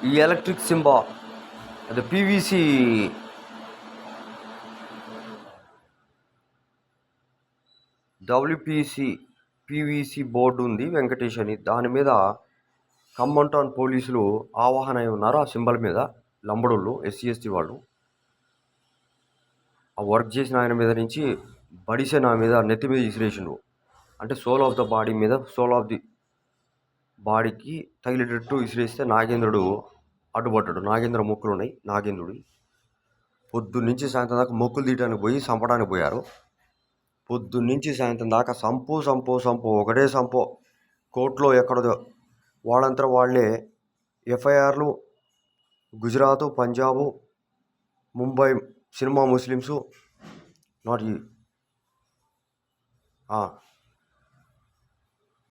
ఈ electric Simba అది PVC board ఉంది వెంకటేష్ అని. దాని మీద ఖమ్మం టౌన్ పోలీసులు ఆవాహన అయి ఉన్నారు. ఆ సింబల్ మీద లంబడోళ్ళు, ఎస్సీ ఎస్టీ వాళ్ళు. ఆ వర్క్ చేసిన ఆయన మీద నుంచి బడిసె నా మీద నెత్తి మీద విసిరేసిండు. అంటే సోల్ ఆఫ్ ది బాడీకి తగిలేటట్టు విసిరేస్తే నాగేంద్రుడు అడ్డుపడ్డాడు. నాగేంద్ర మొక్కులు ఉన్నాయి నాగేంద్రుడి. పొద్దున్నుంచి సాయంత్రం దాకా మొక్కులు తీయడానికి పోయి చంపడానికి పోయారు. పొద్దున్నుంచి సాయంత్రం దాకా సంపు ఒకటే సంపో. కోర్టులో ఎక్కడో వాళ్ళంతా వాళ్ళే ఎఫ్ఐఆర్లు Gujarat, Punjab, Mumbai cinema Muslims not